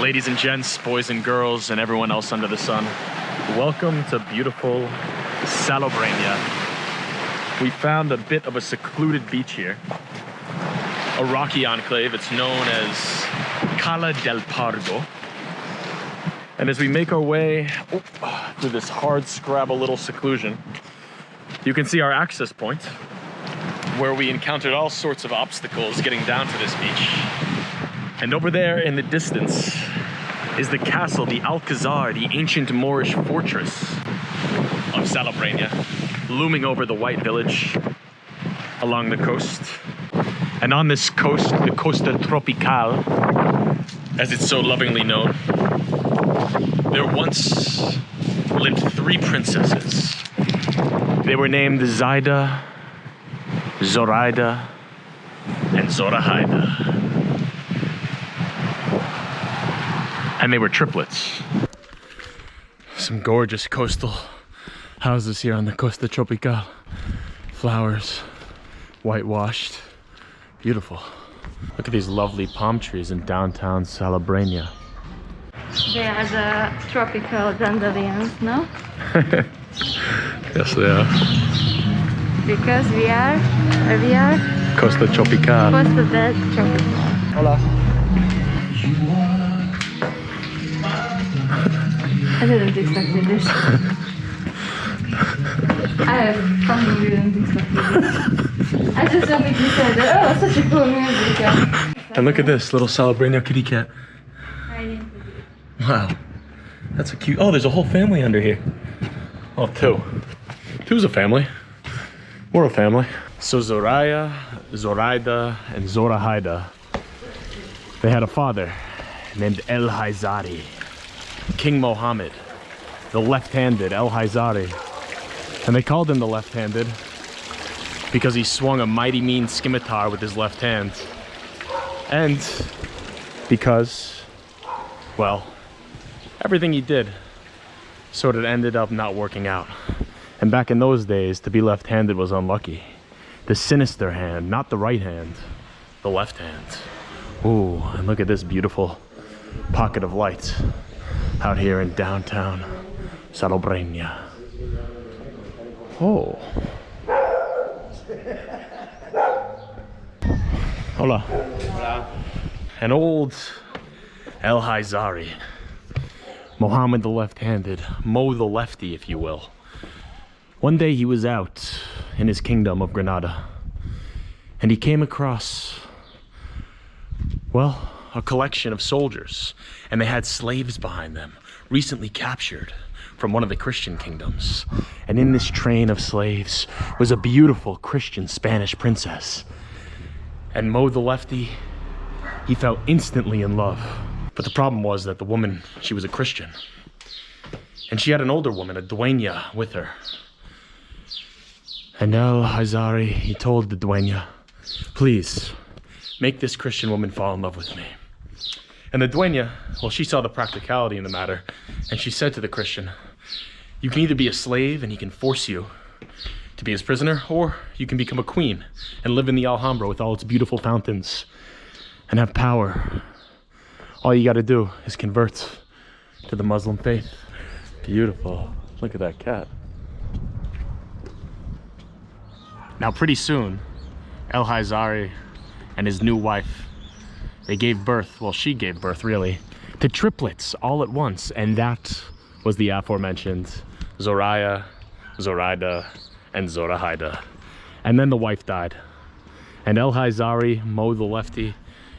Ladies and gents, boys and girls, and everyone else under the sun, welcome to beautiful Salobreña. We found a bit of a secluded beach here, a rocky enclave. It's known as Cala del Pardo. And as we make our way through this hard scrabble little seclusion, you can see our access point, where we encountered all sorts of obstacles getting down to this beach. And over there in the distance is the castle, the Alcazar, the ancient Moorish fortress of Salobreña, looming over the white village along the coast. And on this coast, the Costa Tropical, as it's so lovingly known, there once lived 3 princesses. They were named Zaida, Zoraida, and Zorahida. And they were triplets. Some gorgeous coastal houses here on the Costa Tropical. Flowers, whitewashed, beautiful. Look at these lovely palm trees in downtown Salobreña. They are the tropical dandelions, no? Yes, they are. Because we are, where we are? Costa Tropical. Costa del Tropical. Hola. I didn't expect this. I fucking didn't expect this. I just don't think you said that. Oh, such a cool music. And look at this little Salobreña kitty cat. Wow. That's a cute. Oh, there's a whole family under here. Oh, 2. 2's a family. We're a family. So Zoraya, Zoraida, and Zorahida, they had a father named El Hayzari. King Mohammed, the left-handed El Hayzari. And they called him the left-handed because he swung a mighty mean scimitar with his left hand. And because, well, everything he did sort of ended up not working out. And back in those days, to be left-handed was unlucky. The sinister hand, not the right hand, the left hand. Ooh, and look at this beautiful pocket of light out here in downtown Salobreña. Oh. Hola. Hola. An old El Hayzari. Mohammed the left-handed, Mo the Lefty, if you will. One day he was out in his kingdom of Granada, and he came across, well, a collection of soldiers, and they had slaves behind them, recently captured from one of the Christian kingdoms. And in this train of slaves was a beautiful Christian Spanish princess. And Mo the Lefty, he fell instantly in love. But the problem was that the woman, she was a Christian. And she had an older woman, a Duenna, with her. And El Hayzari, he told the Duenna, please, make this Christian woman fall in love with me. And the Duenna, well, she saw the practicality in the matter, and she said to the Christian, you can either be a slave and he can force you to be his prisoner, or you can become a queen and live in the Hambra with all its beautiful fountains and have power. All you gotta do is convert to the Muslim faith. Beautiful. Look at that cat. Now pretty soon, El Hayzari and his new wife, they gave birth, well, she gave birth really, to triplets all at once. And that was the aforementioned Zoraya, Zoraida, and Zorahida. And then the wife died. And El Hayzari, Mo the Lefty,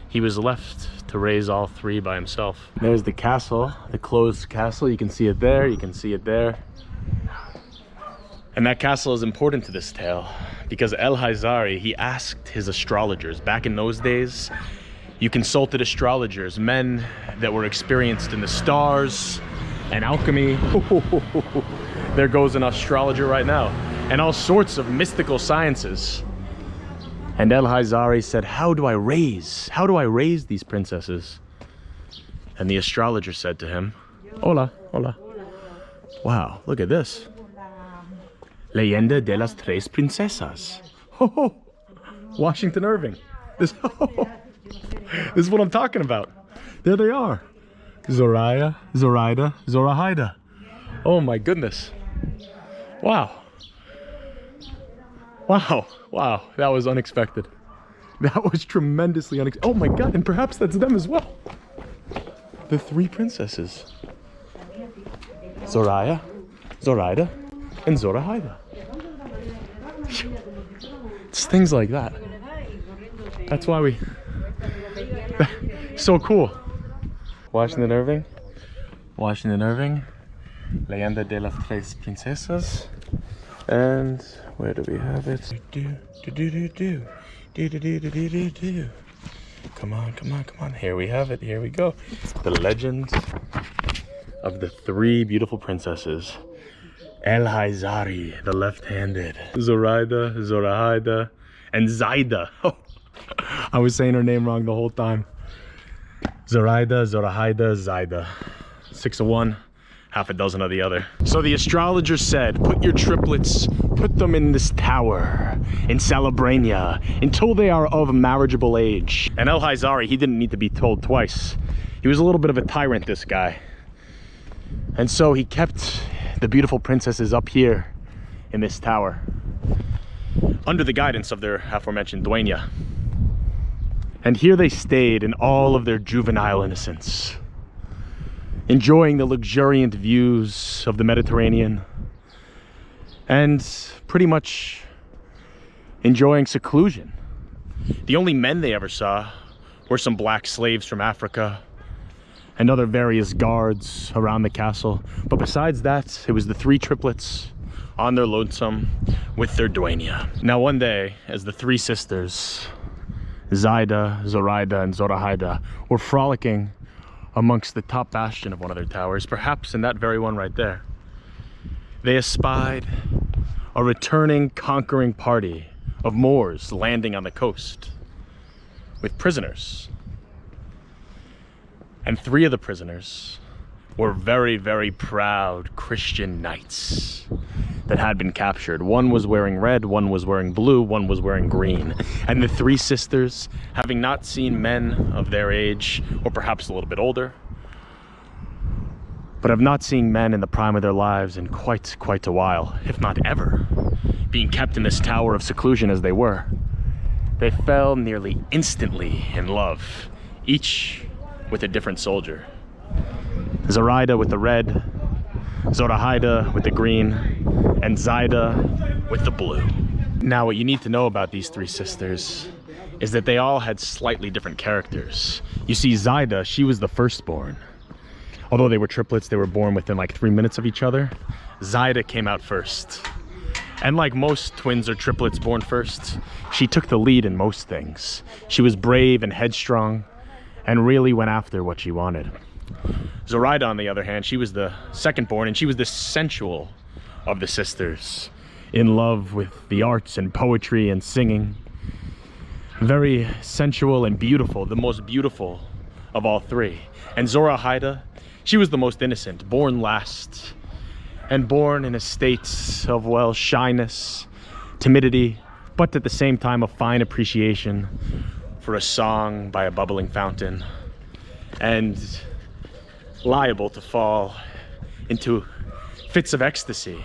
he was left to raise all 3 by himself. There's the castle, the closed castle. You can see it there, you can see it there. And that castle is important to this tale because El Hayzari, he asked his astrologers. Back in those days, you consulted astrologers, men that were experienced in the stars and alchemy. There goes an astrologer right now. And all sorts of mystical sciences. And El Hayzari said, how do I raise these princesses? And the astrologer said to him, hola, hola. Wow, look at this. Leyenda de las tres princesas. Oh, Washington Irving. This is what I'm talking about. There they are. Zoraya, Zoraida, Zorahida. Oh my goodness. Wow. Wow. Wow. That was unexpected. That was tremendously unexpected. Oh my god, and perhaps that's them as well. The three princesses. Zoraya, Zoraida, and Zorahida. It's things like that. That's why we... So cool. Washington Irving. Washington Irving. Leyenda de las Tres Princesas. And where do we have it? Come on, come on, come on. Here we have it. Here we go. The legend of the three beautiful princesses. El Hayzari, the left-handed. Zoraida, Zorahida, and Zaida. Oh, I was saying her name wrong the whole time. Zoraida, Zorahida, Zaida. 6 of one, half a dozen of the other. So the astrologer said, put your triplets, put them in this tower in Salobreña until they are of marriageable age. And El Hayzari, he didn't need to be told twice. He was a little bit of a tyrant, this guy. And so he kept the beautiful princesses up here in this tower under the guidance of their aforementioned Duenna. And here they stayed in all of their juvenile innocence, enjoying the luxuriant views of the Mediterranean and pretty much enjoying seclusion. The only men they ever saw were some black slaves from Africa and other various guards around the castle. But besides that, it was the three triplets on their lonesome with their Duenna. Now one day, as the three sisters, Zaida, Zoraida, and Zorahida, were frolicking amongst the top bastion of one of their towers, perhaps in that very one right there, they espied a returning conquering party of Moors landing on the coast with prisoners. And 3 of the prisoners were very, very proud Christian knights that had been captured. One was wearing red, one was wearing blue, one was wearing green. And the 3 sisters, having not seen men of their age, or perhaps a little bit older, but have not seen men in the prime of their lives in quite a while, if not ever, being kept in this tower of seclusion as they were, they fell nearly instantly in love, each with a different soldier. Zoraida with the red, Zorahida with the green, and Zaida with the blue. Now what you need to know about these 3 sisters is that they all had slightly different characters. You see, Zaida, she was the firstborn. Although they were triplets, they were born within like 3 minutes of each other. Zaida came out first. And like most twins or triplets born first, she took the lead in most things. She was brave and headstrong and really went after what she wanted. Zoraida, on the other hand, she was the second born, and she was the sensual of the sisters, in love with the arts and poetry and singing. Very sensual and beautiful, the most beautiful of all 3. And Zorahida, she was the most innocent, born last, and born in a state of, well, shyness, timidity, but at the same time a fine appreciation for a song by a bubbling fountain, and liable to fall into fits of ecstasy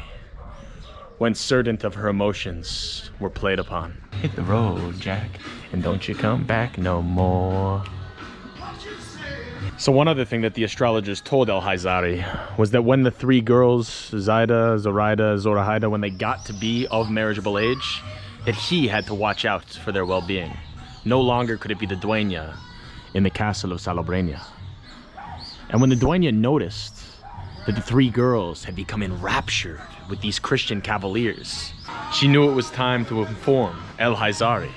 when certain of her emotions were played upon. Hit the road, Jack, and don't you come back no more. So one other thing that the astrologers told El Hayzari was that when the 3 girls, Zaida, Zoraida, Zorahida, when they got to be of marriageable age, that he had to watch out for their well-being. No longer could it be the Duenna in the castle of Salobreña. And when the Duenna noticed that the 3 girls had become enraptured with these Christian cavaliers, she knew it was time to inform El Hayzari.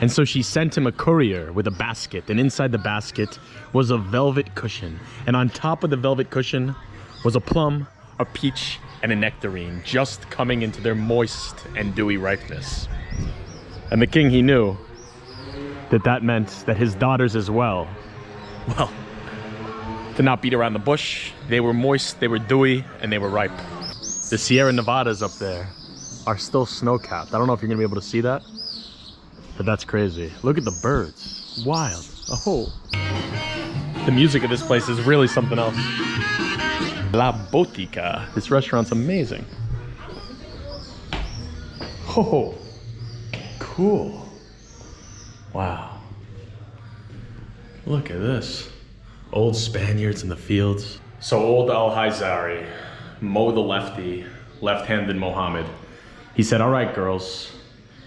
And so she sent him a courier with a basket, and inside the basket was a velvet cushion. And on top of the velvet cushion was a plum, a peach, and a nectarine, just coming into their moist and dewy ripeness. And the king, he knew that that meant that his daughters as well, to not beat around the bush, they were moist, they were dewy, and they were ripe. The Sierra Nevadas up there are still snow-capped. I don't know if you're gonna be able to see that, but that's crazy. Look at the birds, wild. Oh. The music of this place is really something else. La Botica. This restaurant's amazing. Oh, cool. Wow. Look at this. Old Spaniards in the fields. So old Hayzari, Mo the Lefty, Left Handed Mohammed. He said, all right, girls,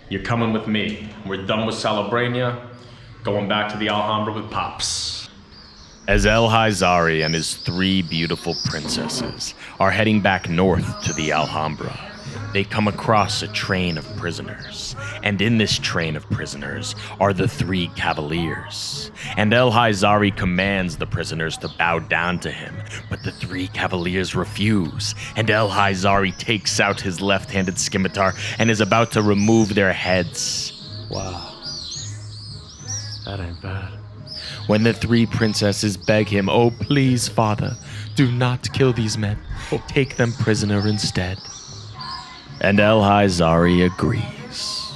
you're coming with me. We're done with Salobreña, going back to the Hambra with Pops. As Hayzari and his 3 beautiful princesses are heading back north to the Alhambra, they come across a train of prisoners. And in this train of prisoners are the 3 cavaliers. And Hayzari commands the prisoners to bow down to him, but the 3 cavaliers refuse. And Hayzari takes out his left-handed scimitar and is about to remove their heads. Wow. That ain't bad. When the 3 princesses beg him, oh please, father, do not kill these men. Take them prisoner instead. And Hayzari agrees.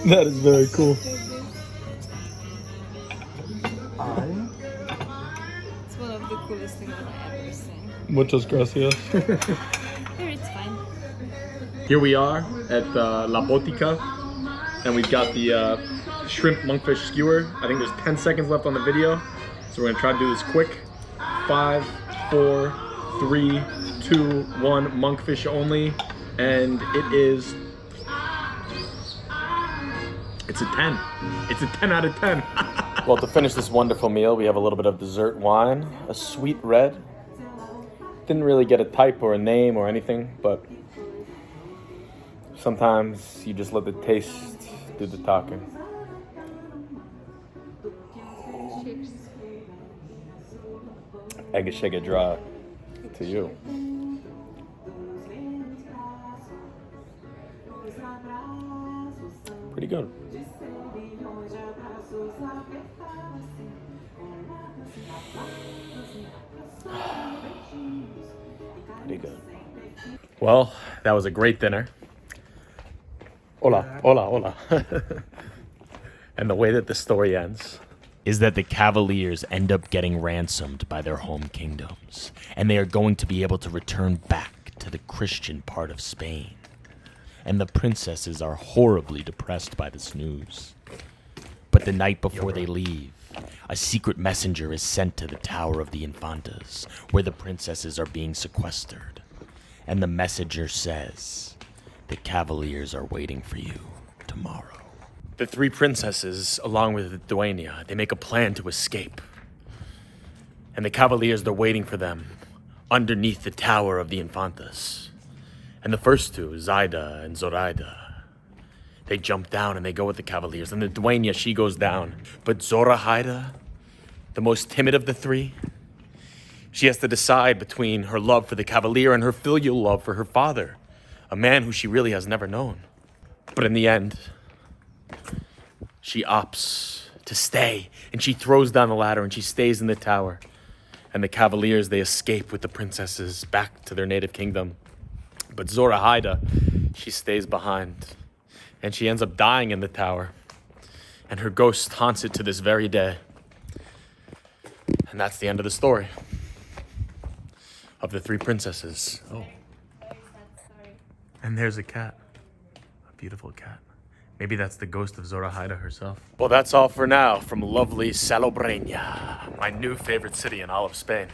That is very cool. It's one of the coolest things that I've ever seen. Muchas gracias. Here it's fine. Here we are at La Botica, and we've got the shrimp monkfish skewer. I think there's 10 seconds left on the video, so we're gonna try to do this quick. 5, 4, 3, 2, 1, monkfish only, and it's a 10. It's a 10 out of 10. Well, to finish this wonderful meal, we have a little bit of dessert wine, a sweet red. Didn't really get a type or a name or anything, but sometimes you just let the taste do the talking. Cheers. Egg shake it dry to you. Pretty good. Pretty good. Well, that was a great dinner. Hola, hola, hola. And the way that the story ends is that the Cavaliers end up getting ransomed by their home kingdoms, and they are going to be able to return back to the Christian part of Spain. And the princesses are horribly depressed by this news. But the night before they leave, a secret messenger is sent to the Tower of the Infantas, where the princesses are being sequestered. And the messenger says, the Cavaliers are waiting for you tomorrow. The 3 princesses, along with Duenna, they make a plan to escape. And the Cavaliers, they're waiting for them underneath the Tower of the Infantas. And the first 2, Zaida and Zoraida, they jump down and they go with the Cavaliers. And the Duenna, she goes down. But Zoraida, the most timid of the 3, she has to decide between her love for the Cavalier and her filial love for her father, a man who she really has never known. But in the end, she opts to stay, and she throws down the ladder and she stays in the tower. And the Cavaliers, they escape with the princesses back to their native kingdom. But Zoraida, she stays behind, and she ends up dying in the tower. And her ghost haunts it to this very day. And that's the end of the story of the 3 princesses. Oh. And there's a cat, a beautiful cat. Maybe that's the ghost of Zoraida herself. Well, that's all for now from lovely Salobreña, my new favorite city in all of Spain.